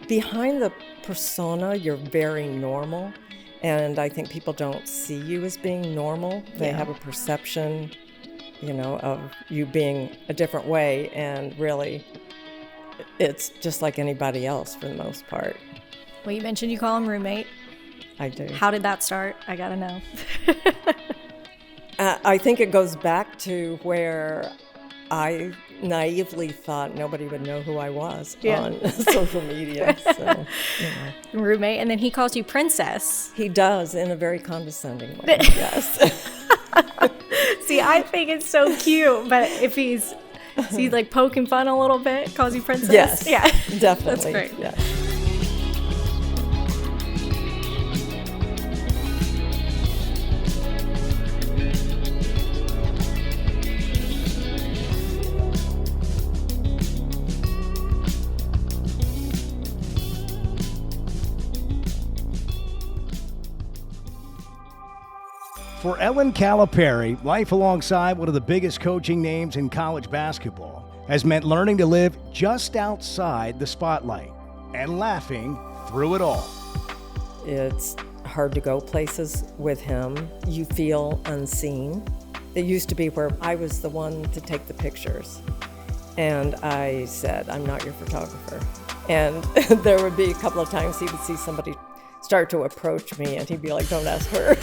Behind the persona, you're very normal. And I think people don't see you as being normal. They have a perception, of you being a different way. And really, it's just like anybody else for the most part. Well, you mentioned you call him roommate. I do. How did that start? I gotta know. I think it goes back to where I naively thought nobody would know who I was on social media. So, Roommate, and then he calls you princess. He does, in a very condescending way, yes. See, I think it's so cute, but if he's like poking fun a little bit, calls you princess? Yes, yeah, definitely. That's great. Yes. For Ellen Calipari, life alongside one of the biggest coaching names in college basketball has meant learning to live just outside the spotlight and laughing through it all. It's hard to go places with him. You feel unseen. It used to be where I was the one to take the pictures. And I said, I'm not your photographer. And there would be a couple of times he would see somebody start to approach me and he'd be like, don't ask her.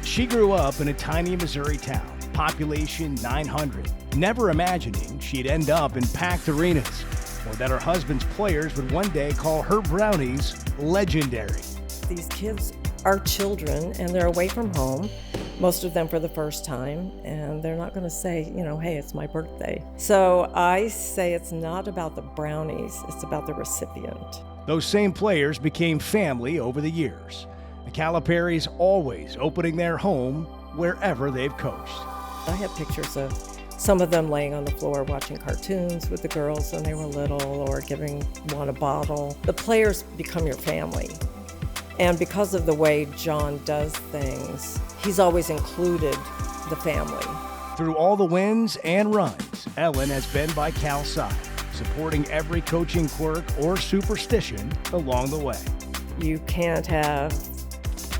She grew up in a tiny Missouri town, population 900, never imagining she'd end up in packed arenas, or that her husband's players would one day call her brownies legendary. These kids are children and they're away from home, most of them for the first time, and they're not going to say, hey, it's my birthday. So I say it's not about the brownies, it's about the recipient. Those same players became family over the years. The Caliparis always opening their home wherever they've coached. I have pictures of some of them laying on the floor watching cartoons with the girls when they were little, or giving one a bottle. The players become your family. And because of the way John does things, he's always included the family. Through all the wins and runs, Ellen has been by Cal's side, supporting every coaching quirk or superstition along the way. You can't have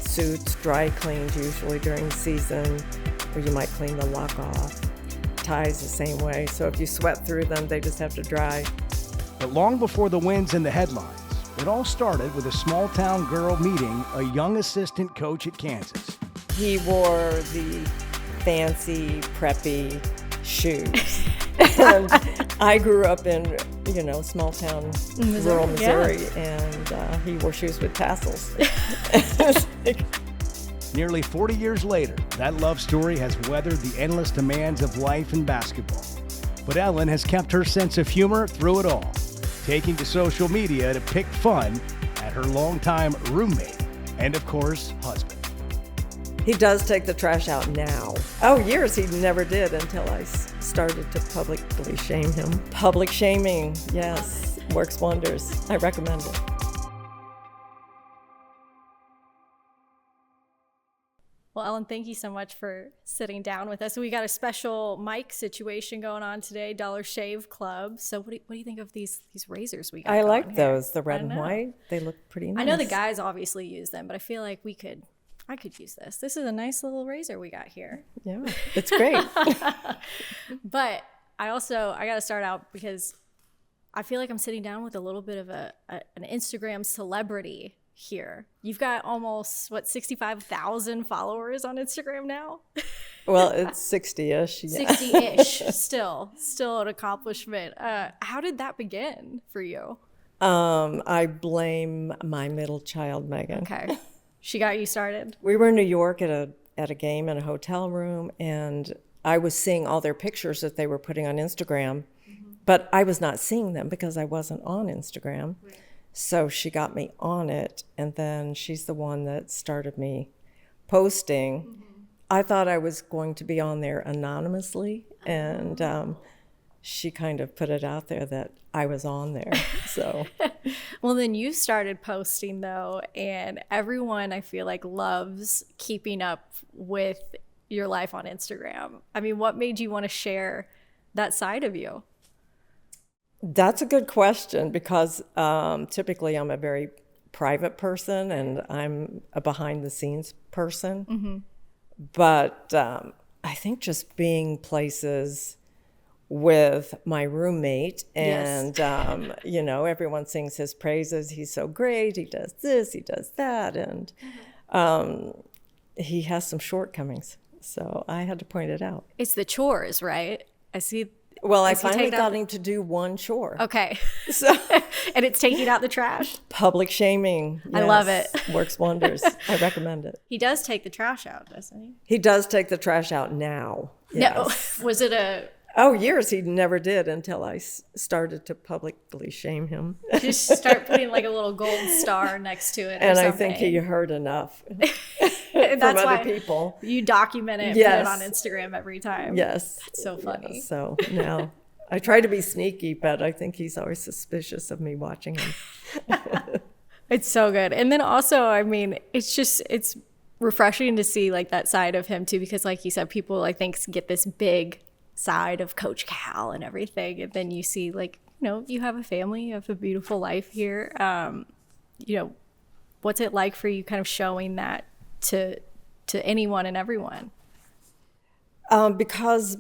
suits dry cleaned usually during the season, or you might clean the lock off. Ties the same way, so if you sweat through them, they just have to dry. But long before the wins and the headlines, it all started with a small town girl meeting a young assistant coach at Kansas. He wore the fancy, preppy shoes. And I grew up in, small town, rural Missouri, and he wore shoes with tassels. Nearly 40 years later, that love story has weathered the endless demands of life and basketball. But Ellen has kept her sense of humor through it all, taking to social media to pick fun at her longtime roommate and, of course, husband. He does take the trash out now. Years he never did until I started to publicly shame him. Public shaming, yes, works wonders. I recommend it. Well, Ellen, thank you so much for sitting down with us. We got a special mic situation going on today, Dollar Shave Club. So what do you think of these razors we got? I like here? those, the red and white. They look pretty nice. I know the guys obviously use them, but I feel like I could use this. This is a nice little razor we got here. Yeah, it's great. But I got to start out because I feel like I'm sitting down with a little bit of an Instagram celebrity here. You've got almost 65,000 followers on Instagram now. Well, it's 60-ish. Yeah. 60-ish, still an accomplishment. How did that begin for you? I blame my middle child, Megan. Okay, she got you started. We were in New York at a game in a hotel room, and I was seeing all their pictures that they were putting on Instagram, but I was not seeing them because I wasn't on Instagram. Right. So she got me on it, and then she's the one that started me posting. Mm-hmm. I thought I was going to be on there anonymously, and she kind of put it out there that I was on there. So, well, then you started posting though, and everyone I feel like loves keeping up with your life on Instagram. I mean, what made you want to share that side of you? That's a good question because typically I'm a very private person and I'm a behind the scenes person. But I think just being places with my roommate and, you know, everyone sings his praises. He's so great. He does this, he does that. And he has some shortcomings. So I had to point it out. It's the chores, right? I see. Well, I Is he finally taking got out- him to do one chore. Okay. So And it's taking out the trash. public shaming. I love yes, works wonders. I recommend it. He does take the trash out, doesn't he? He does take the trash out now. Yes. No. Was it a Oh, years he never did until I started to publicly shame him. just start putting like a little gold star next to it? And or I something? think he heard enough And from that's other why people. you document it and Yes. put it on Instagram every time. Yes. That's so funny. So now I try to be sneaky, but I think he's always suspicious of me watching him. It's so good. And then also, I mean, it's refreshing to see like that side of him too, because like you said, people I think get this big side of Coach Cal and everything. And then you see like, you know, you have a family, you have a beautiful life here. You know, what's it like for you kind of showing that to anyone and everyone? Because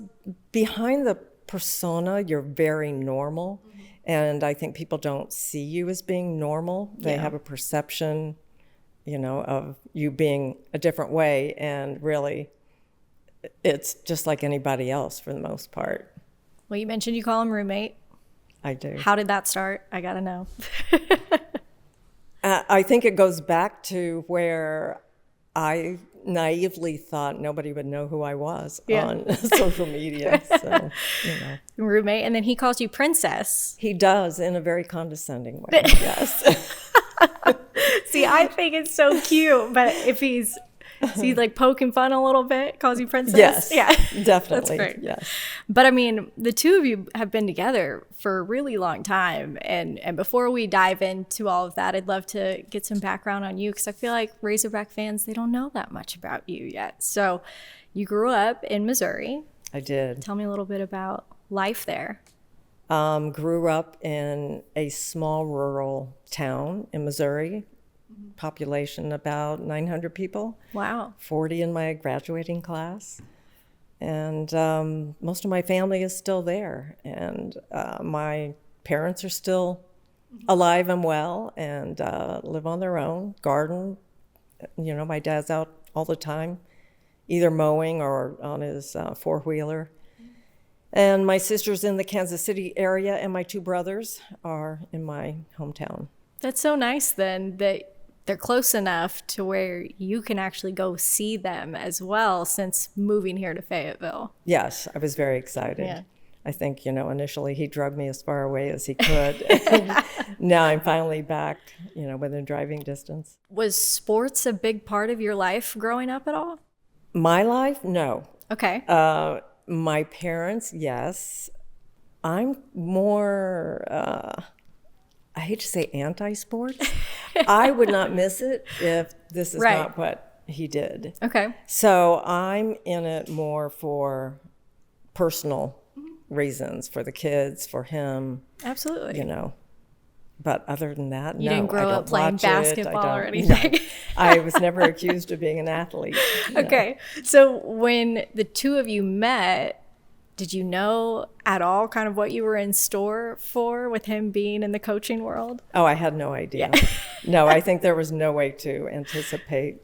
behind the persona, you're very normal. And I think people don't see you as being normal. They have a perception, you know, of you being a different way. And really, it's just like anybody else for the most part. Well, you mentioned you call him roommate. I do. How did that start? I got to know. I think it goes back to where I naively thought nobody would know who I was on social media. So, you know. Roommate. And then he calls you princess. He does in a very condescending way, yes. See, I think it's so cute, but if he's like poking fun a little bit, calls you princess. Yes, Yeah. definitely. That's great. Yes. But I mean, the two of you have been together for a really long time. And before we dive into all of that, I'd love to get some background on you because I feel like Razorback fans, they don't know that much about you yet. So you grew up in Missouri. I did. Tell me a little bit about life there. Grew up in a small rural town in Missouri, population about 900 people. Wow. 40 in my graduating class. And most of my family is still there. And my parents are still alive and well and live on their own, garden. You know, my dad's out all the time, either mowing or on his four-wheeler. And my sister's in the Kansas City area, and my two brothers are in my hometown. That's so nice then that they're close enough to where you can actually go see them as well since moving here to Fayetteville. Yes, I was very excited. Yeah. I think, you know, initially he drugged me as far away as he could. And now I'm finally back, you know, within driving distance. Was sports a big part of your life growing up at all? My life? No. Okay. My parents, yes. I'm more, I hate to say anti-sports. I would not miss it if this is Right. not what he did. Okay. So I'm in it more for personal reasons, for the kids, for him, Absolutely. you know. But other than that, You no, didn't grow I up don't playing watch it. I basketball or don't- anything? no. I was never accused of being an athlete. you know. Okay. So when the two of you met, did you know at all kind of what you were in store for with him being in the coaching world? Oh, I had no idea. No, I think there was no way to anticipate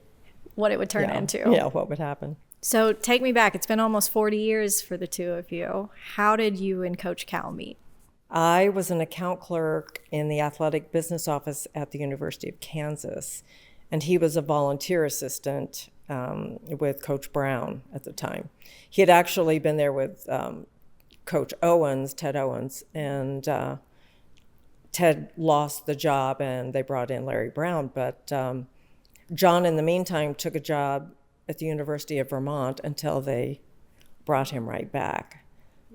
What it would turn into? Yeah, what would happen. So take me back. It's been almost 40 years for the two of you. How did you and Coach Cal meet? I was an account clerk in the athletic business office at the University of Kansas, and he was a volunteer assistant with Coach Brown at the time. He had actually been there with Coach Owens, Ted Owens, and Ted lost the job and they brought in Larry Brown. But John, in the meantime, took a job at the University of Vermont until they brought him right back.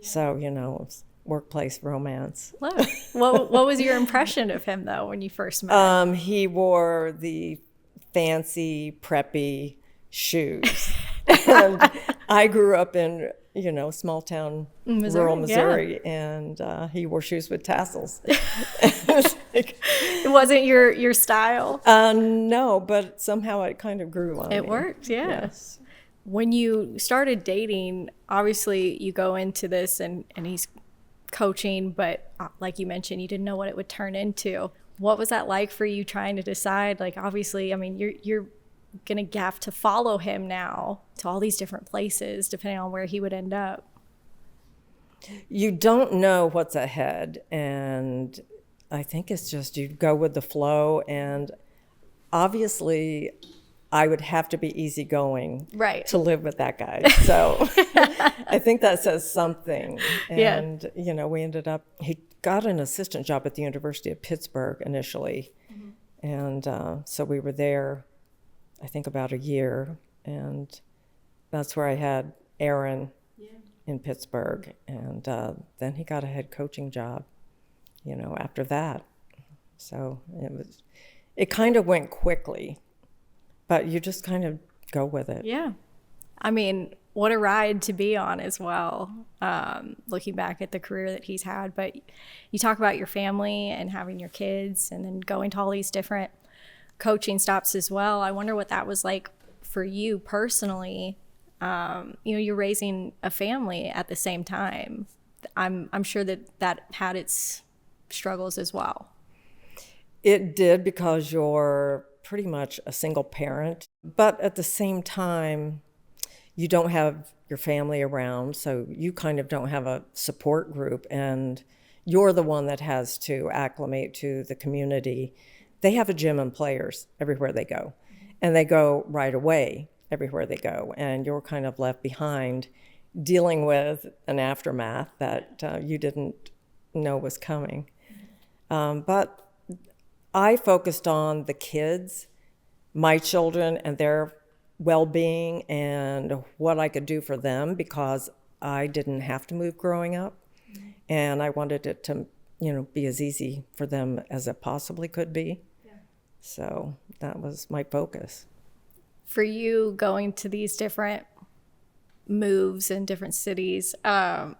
So, you know, it was workplace romance. Love. What was your impression of him, though, when you first met him? He wore the fancy, preppy shoes. And I grew up in small town, Missouri, rural Missouri, and he wore shoes with tassels. It wasn't your style. No, but somehow it kind of grew on me. It worked, yeah. Yes. When you started dating, obviously you go into this and he's coaching, but like you mentioned, you didn't know what it would turn into. What was that like for you trying to decide? Like, obviously, I mean, you're going to have to follow him now to all these different places, depending on where he would end up. You don't know what's ahead, and I think it's just you go with the flow, and obviously I would have to be easygoing to live with that guy. So I think that says something. And, we ended up, he got an assistant job at the University of Pittsburgh initially. And so we were there, I think, about a year. And that's where I had Aaron in Pittsburgh. And then he got a head coaching job, after that. So it kind of went quickly. But you just kind of go with it. Yeah. I mean, what a ride to be on as well, looking back at the career that he's had. But you talk about your family and having your kids and then going to all these different coaching stops as well. I wonder what that was like for you personally. You're raising a family at the same time. I'm sure that had its struggles as well. It did, because you're pretty much a single parent, but at the same time, you don't have your family around, so you kind of don't have a support group, and you're the one that has to acclimate to the community. They have a gym and players everywhere they go, and they go right away everywhere they go, and you're kind of left behind dealing with an aftermath that you didn't know was coming. But I focused on the kids, my children, and their well-being and what I could do for them, because I didn't have to move growing up. And I wanted it to, be as easy for them as it possibly could be. So that was my focus. For you going to these different moves in different cities, how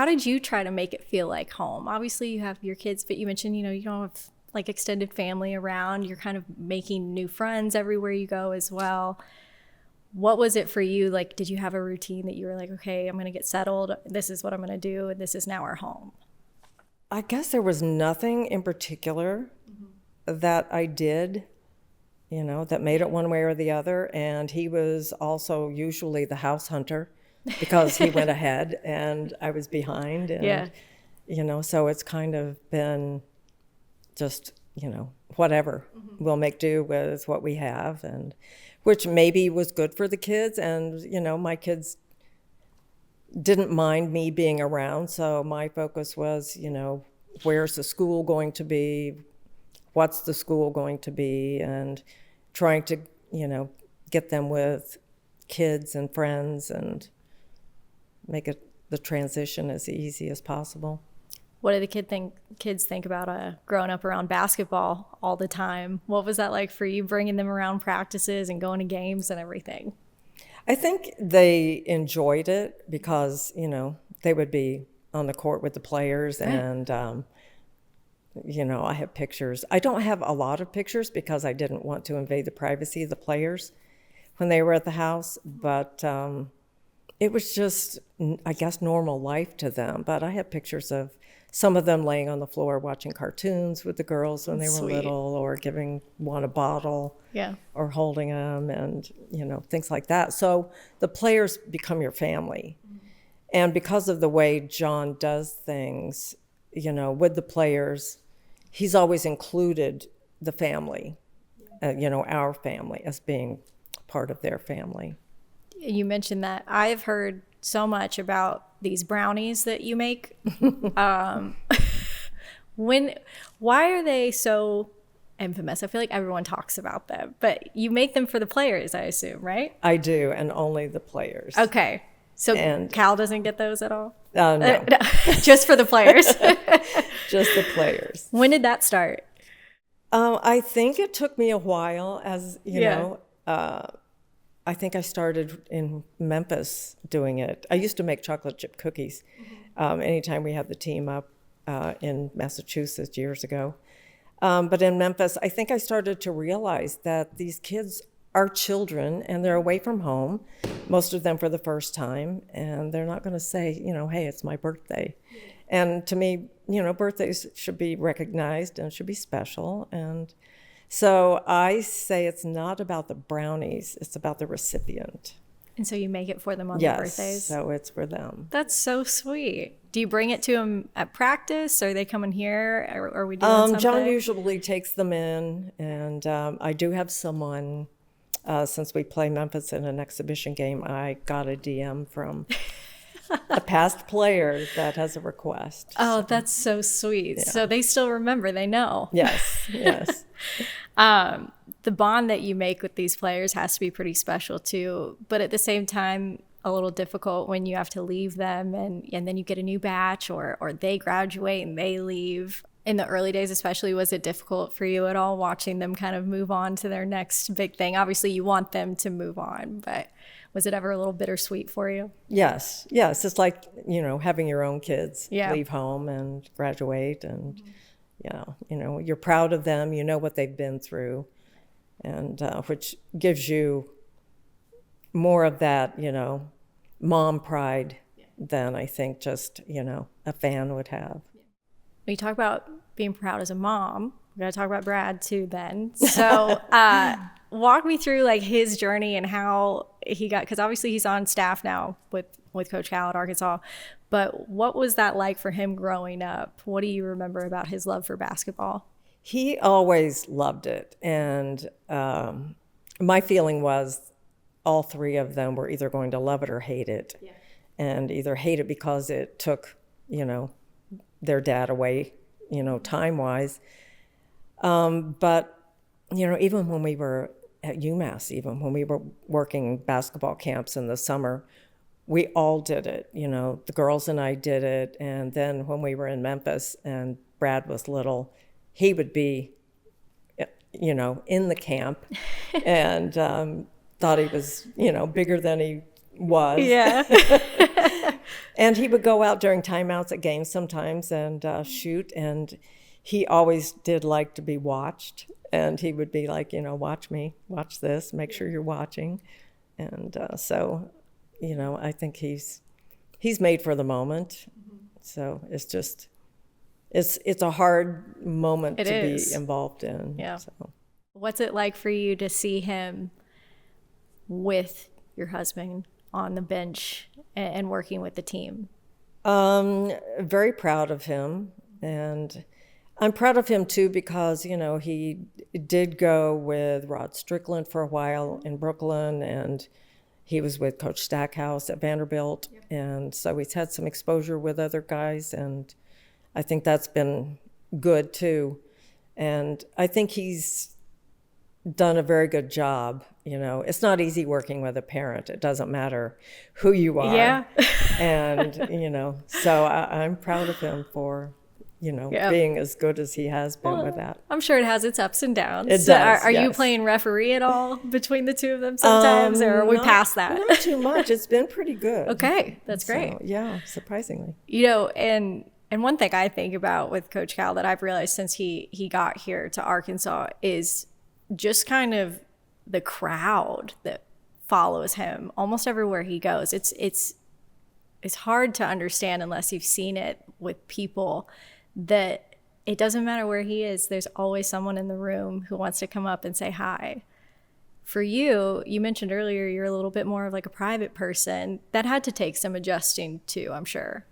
did you try to make it feel like home? Obviously you have your kids, but you mentioned, you don't have like extended family around. You're kind of making new friends everywhere you go as well. What was it for you? Like, did you have a routine that you were like, okay, I'm going to get settled. This is what I'm going to do. And this is now our home. I guess there was nothing in particular that I did, that made it one way or the other. And he was also usually the house hunter, because he went ahead and I was behind. And, so it's kind of been just, whatever. We'll make do with what we have, and which maybe was good for the kids. And, my kids didn't mind me being around. So my focus was, where's the school going to be? What's the school going to be? And trying to, get them with kids and friends and make it the transition as easy as possible. What do the kids think about growing up around basketball all the time? What was that like for you, bringing them around practices and going to games and everything? I think they enjoyed it because, they would be on the court with the players. And, I have pictures. I don't have a lot of pictures because I didn't want to invade the privacy of the players when they were at the house. But it was just, I guess, normal life to them. But I have pictures of some of them laying on the floor watching cartoons with the girls when they were little, or giving one a bottle, or holding them, and things like that. So the players become your family. And because of the way John does things, with the players, he's always included the family, our family, as being part of their family. You mentioned that. I've heard so much about these brownies that you make. Why are they so infamous? I feel like everyone talks about them, but you make them for the players, I assume, right? I do, and only the players. Okay. So Cal doesn't get those at all? No. Just for the players? Just the players. When did that start? I think it took me a while, as you know. I think I started in Memphis doing it. I used to make chocolate chip cookies anytime we had the team up in Massachusetts years ago. But in Memphis, I think I started to realize that these kids are children and they're away from home, most of them for the first time, and they're not going to say, hey, it's my birthday. And to me, birthdays should be recognized and should be special. And so I say it's not about the brownies, it's about the recipient. And so you make it for them on their birthdays? So it's for them. That's so sweet. Do you bring it to them at practice, or are they coming here, or are we doing something? John usually takes them in, and I do have someone, since we play Memphis in an exhibition game, I got a DM from a past player that has a request. Oh, that's so sweet. Yeah. So they still remember, they know. Yes. The bond that you make with these players has to be pretty special too, but at the same time, a little difficult when you have to leave them and then you get a new batch or they graduate and they leave. In the early days especially, was it difficult for you at all watching them kind of move on to their next big thing? Obviously you want them to move on, but was it ever a little bittersweet for you? Yes. It's like, having your own kids leave home and graduate, and you're proud of them, what they've been through, and which gives you more of that, mom pride than I think just, a fan would have. When you talk about being proud as a mom, we got to talk about Brad too then. So walk me through like his journey and how he got, because obviously he's on staff now with Coach Cal at Arkansas, but what was that like for him growing up? What do you remember about his love for basketball? He always loved it. And my feeling was all three of them were either going to love it or hate it. Yeah. And either hate it because it took, their dad away, time-wise. But, even when we were at UMass, even when we were working basketball camps in the summer, we all did it. The girls and I did it. And then when we were in Memphis and Brad was little, he would be, in the camp and thought he was, bigger than he was. Yeah. And he would go out during timeouts at games sometimes and shoot. And he always did like to be watched. And he would be like, watch me, watch this, make sure you're watching. And so, I think he's made for the moment. So it's just, it's a hard moment to be involved in. Yeah. So. What's it like for you to see him with your husband on the bench and working with the team? Very proud of him. And I'm proud of him too because, he did go with Rod Strickland for a while in Brooklyn, and he was with Coach Stackhouse at Vanderbilt. Yep. And so he's had some exposure with other guys, and I think that's been good too. And I think he's done a very good job. It's not easy working with a parent. It doesn't matter who you are. Yeah. And, so I'm proud of him for, being as good as he has been with that. I'm sure it has its ups and downs. It does, Are you playing referee at all between the two of them sometimes, or are we past that? Not too much. It's been pretty good. Okay, that's great. So, yeah, surprisingly. And one thing I think about with Coach Cal that I've realized since he got here to Arkansas is just kind of the crowd that follows him almost everywhere he goes. It's hard to understand unless you've seen it with people, that it doesn't matter where he is, there's always someone in the room who wants to come up and say hi. For you mentioned earlier you're a little bit more of like a private person. That had to take some adjusting too, I'm sure.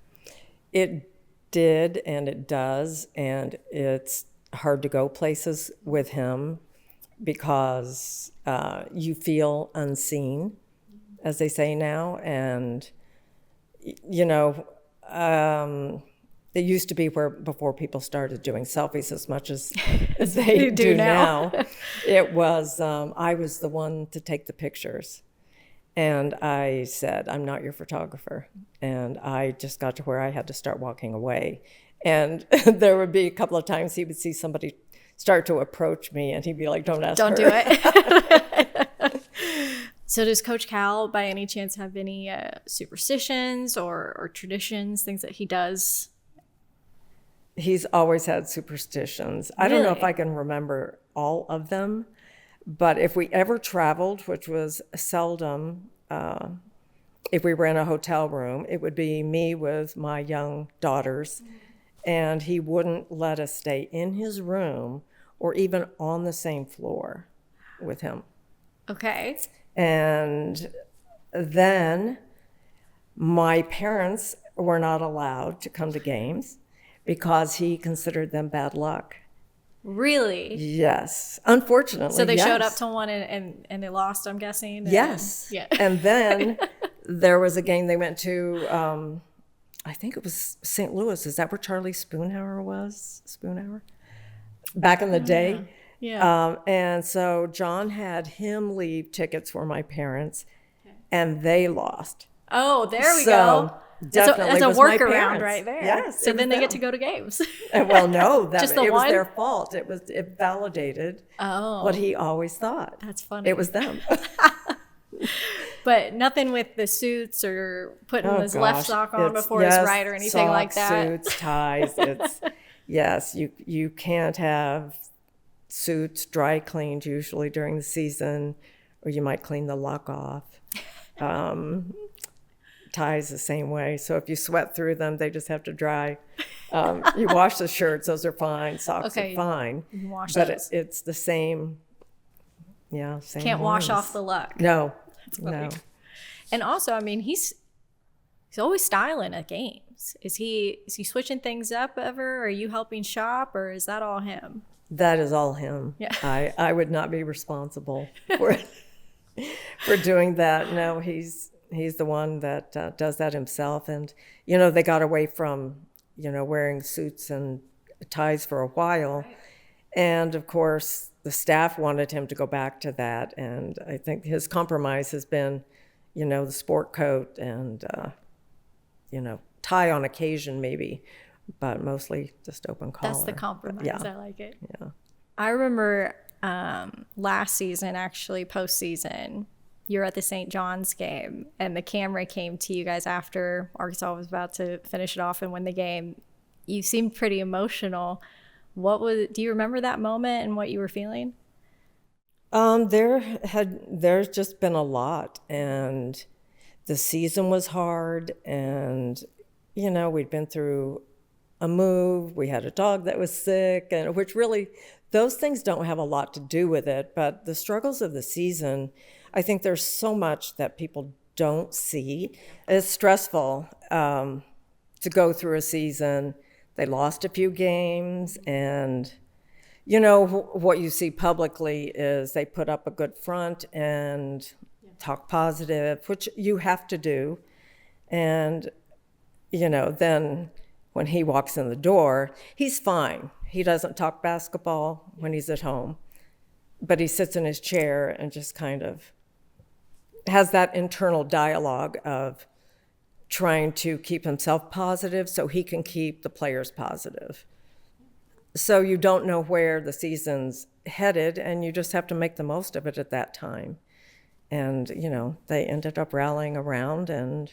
It did, and it does, and it's hard to go places with him because you feel unseen, as they say now. And, it used to be where before people started doing selfies as much as they do now. It was, I was the one to take the pictures. And I said, I'm not your photographer. And I just got to where I had to start walking away. And there would be a couple of times he would see somebody start to approach me and he'd be like, don't ask her. Don't do it. So does Coach Cal by any chance have any superstitions or traditions, things that he does? He's always had superstitions. I don't know if Really? I can remember all of them, but if we ever traveled, which was seldom, if we were in a hotel room, it would be me with my young daughters, and he wouldn't let us stay in his room or even on the same floor with him. Okay. And then my parents were not allowed to come to games because he considered them bad luck. Really? Yes, unfortunately. So they showed up yes. to one and they lost, I'm guessing? And- Yes. Yeah. And then there was a game they went to, I think it was St. Louis. Is that where Charlie Spoonhour was? Spoonhour? Back in the day. Yeah. And so John had him leave tickets for my parents, and they lost. Oh, there we So, go. definitely That's a was my workaround parents. right there. Yes, So it then was they get them. to go to games. Well, no, that Just the it was one? their fault. It validated Oh, what he always thought. that's funny. It was them. But nothing with the suits or putting Oh, his left gosh. sock on It's- before yes, his right or anything like socks, that. Suits, ties. It's yes, you can't have suits dry cleaned usually during the season, or you might clean the lock off. Ties the same way. So if you sweat through them, they just have to dry. You wash the shirts; those are fine. Socks Okay, are fine. You can wash But those. it's the same. Yeah, same. Can't wash ones. off the luck. No, funny. no. And also, I mean, he's always styling at games. Is he switching things up ever? Are you helping shop, or is that all him? That is all him. Yeah. I would not be responsible for for doing that. No, he's the one that does that himself. And they got away from wearing suits and ties for a while, and of course the staff wanted him to go back to that. And I think his compromise has been, the sport coat and tie on occasion maybe, but mostly just open collar. That's the compromise. Yeah. I like it. Yeah. I remember last season, actually postseason, you were at the St. John's game, and the camera came to you guys after Arkansas was about to finish it off and win the game. You seemed pretty emotional. Do you remember that moment and what you were feeling? There's just been a lot, and the season was hard, and we'd been through a move. We had a dog that was sick, and which really, those things don't have a lot to do with it. But the struggles of the season, I think there's so much that people don't see. It's stressful to go through a season. They lost a few games, and what you see publicly is they put up a good front and talk positive, which you have to do. And, then when he walks in the door, he's fine. He doesn't talk basketball when he's at home, but he sits in his chair and just kind of has that internal dialogue of trying to keep himself positive so he can keep the players positive. So you don't know where the season's headed, and you just have to make the most of it at that time. And, they ended up rallying around, and,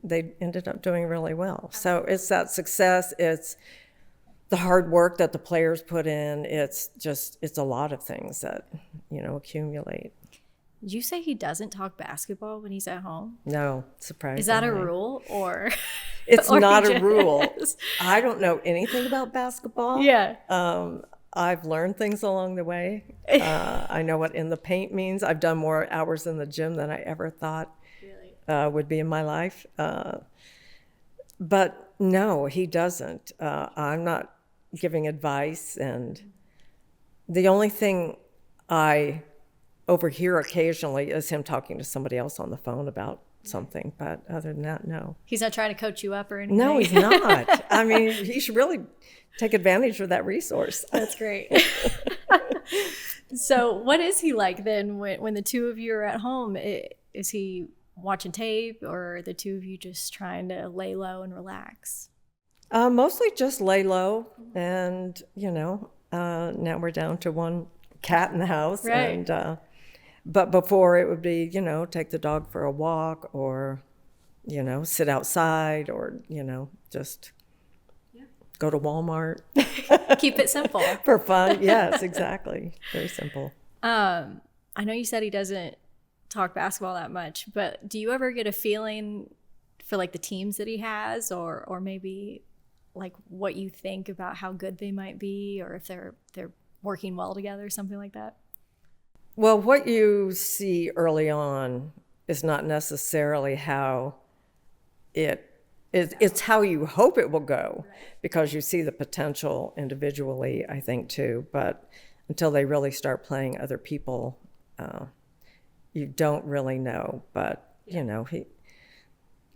they ended up doing really well. So it's that success, it's the hard work that the players put in, it's a lot of things that, accumulate. Did you say he doesn't talk basketball when he's at home? No, surprisingly. Is that a rule or? It's or not he a rule. just- I don't know anything about basketball. Yeah. I've learned things along the way. I know what in the paint means. I've done more hours in the gym than I ever thought would be in my life. But no, he doesn't. I'm not giving advice. And the only thing I overhear occasionally is him talking to somebody else on the phone about something. But other than that, no. He's not trying to coach you up or anything? No, he's not. I mean, he should really take advantage of that resource. That's great. So what is he like then when the two of you are at home? Is he watching tape, or are the two of you just trying to lay low and relax? Mostly just lay low. And, now we're down to one cat in the house. Right. And But before it would be, take the dog for a walk or, sit outside or, just go to Walmart. Keep it simple. For fun. Yes, exactly. Very simple. I know you said he doesn't talk basketball that much, but do you ever get a feeling for like the teams that he has or maybe like what you think about how good they might be or if they're working well together, something like that? Well, what you see early on is not necessarily how it's how you hope it will go, because you see the potential individually, I think, too. But until they really start playing other people, you don't really know. But,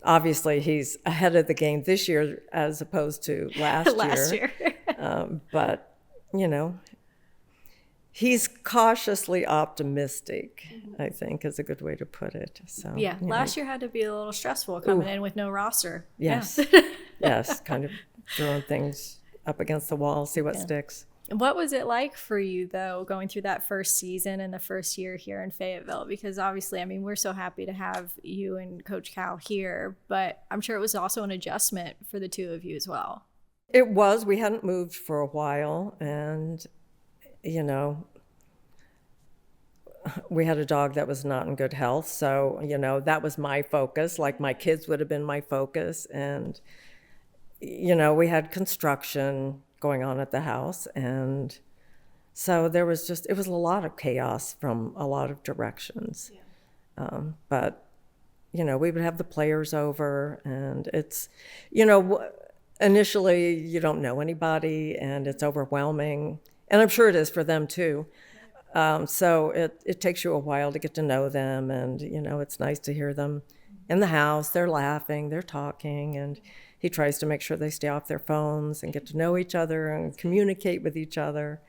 obviously he's ahead of the game this year as opposed to last year. But, he's cautiously optimistic, I think, is a good way to put it. So yeah, last year had to be a little stressful coming in with no roster. Yes. Yes, kind of throwing things up against the wall, see what sticks. What was it like for you, though, going through that first season and the first year here in Fayetteville? Because obviously, I mean, we're so happy to have you and Coach Cal here, but I'm sure it was also an adjustment for the two of you as well. It was. We hadn't moved for a while, and, we had a dog that was not in good health. So, that was my focus, like my kids would have been my focus. And, we had construction going on at the house. And so it was a lot of chaos from a lot of directions. Yeah. But, we would have the players over, and it's, initially you don't know anybody and it's overwhelming. And I'm sure it is for them too. So it takes you a while to get to know them, and, it's nice to hear them in the house. They're laughing, they're talking, and he tries to make sure they stay off their phones and get to know each other and communicate with each other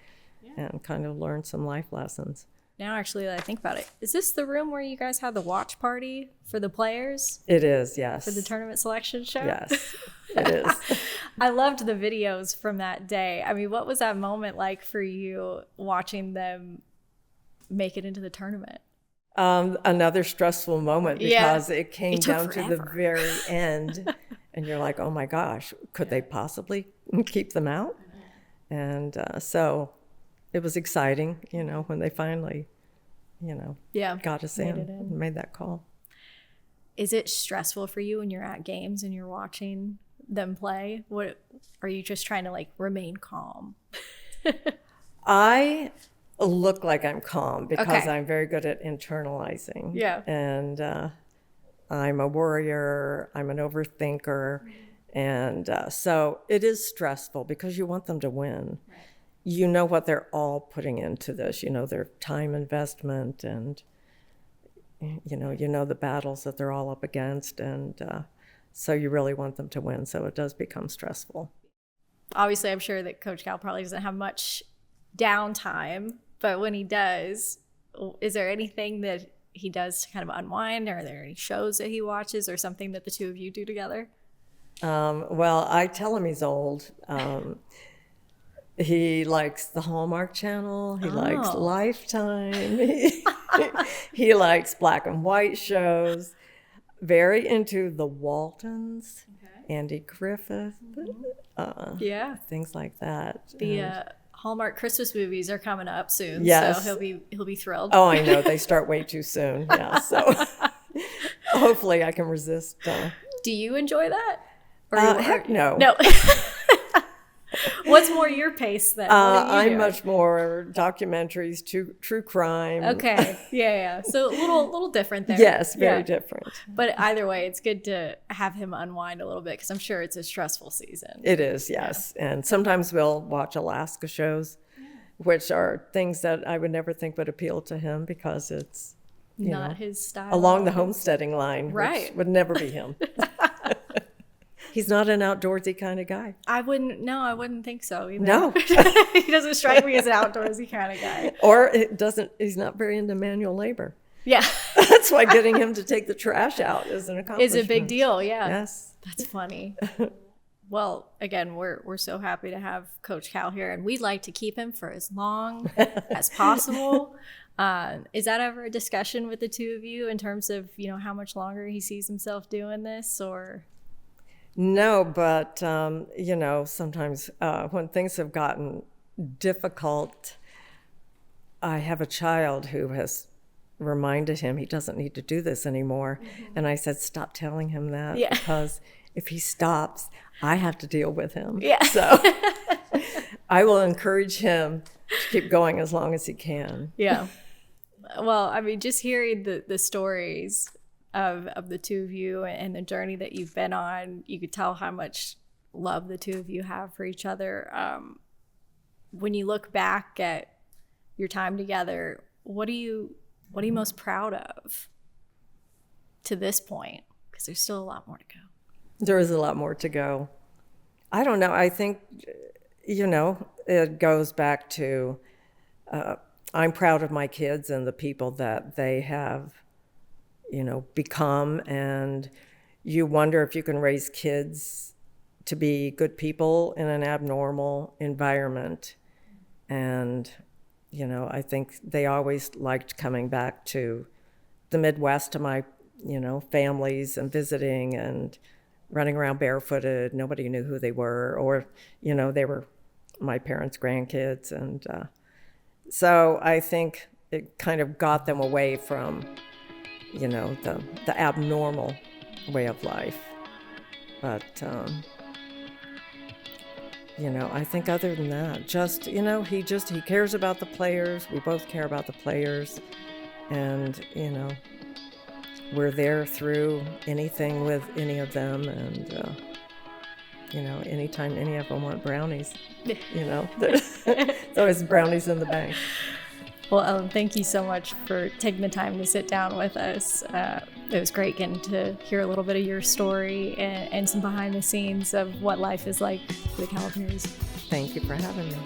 and kind of learn some life lessons. Now, actually, that I think about it, is this the room where you guys had the watch party for the players? It is, yes. For the tournament selection show? Yes, it is. I loved the videos from that day. I mean, what was that moment like for you watching them make it into the tournament? Another stressful moment, because it came down to the forever. very end, and you're like, oh my gosh, could they possibly keep them out? And so it was exciting, when they finally, got us in, made that call. Is it stressful for you when you're at games and you're watching them play? What are you just trying to remain calm? I look like I'm calm because Okay. I'm very good at internalizing. Yeah. And I'm a worrier, I'm an overthinker. And so it is stressful because you want them to win. Right. You know what they're all putting into this, their time investment, and you know the battles that they're all up against. And so you really want them to win. So it does become stressful. Obviously, I'm sure that Coach Cal probably doesn't have much downtime, but when he does, is there anything that he does to kind of unwind? Or are there any shows that he watches or something that the two of you do together? Well, I tell him he's old. He likes the Hallmark Channel. He likes Lifetime. He likes black and white shows. Very into the Waltons, Andy Griffith, things like that. The Hallmark Christmas movies are coming up soon, Yes. so he'll be thrilled. Oh, I know. They start way too soon. Yeah, so hopefully I can resist. Do you enjoy that? Heck no. No. What's more your pace then? I'm much more documentaries, true crime. Okay. Yeah. So a little different there. Yes, very different. But either way, it's good to have him unwind a little bit because I'm sure it's a stressful season. It is, yes. Yeah. And sometimes we'll watch Alaska shows, which are things that I would never think would appeal to him because it's not his style. Along the homesteading line, right? Which would never be him. He's not an outdoorsy kind of guy. I wouldn't think so either. No. He doesn't strike me as an outdoorsy kind of guy. Or he's not very into manual labor. Yeah. That's why getting him to take the trash out is an accomplishment. It's a big deal, yeah. Yes. That's funny. Well, again, we're so happy to have Coach Cal here, and we'd like to keep him for as long as possible. Is that ever a discussion with the two of you in terms of, how much longer he sees himself doing this, or? No, but, sometimes when things have gotten difficult, I have a child who has reminded him he doesn't need to do this anymore. Mm-hmm. And I said, stop telling him that, because if he stops, I have to deal with him. Yeah. So I will encourage him to keep going as long as he can. Yeah. Well, I mean, just hearing the stories of the two of you and the journey that you've been on, you could tell how much love the two of you have for each other. When you look back at your time together, what are you most proud of to this point? Because there's still a lot more to go. There is a lot more to go. I don't know. I think, it goes back to I'm proud of my kids and the people that they have, become. And you wonder if you can raise kids to be good people in an abnormal environment. And, I think they always liked coming back to the Midwest to my, families and visiting and running around barefooted. Nobody knew who they were, or, they were my parents' grandkids. And so I think it kind of got them away from, the abnormal way of life. But, I think other than that, just, he cares about the players. We both care about the players. And, we're there through anything with any of them. And, anytime any of them want brownies, there's always brownies in the bank. Well, Ellen, thank you so much for taking the time to sit down with us. It was great getting to hear a little bit of your story and some behind the scenes of what life is like for the Caliparis. Thank you for having me.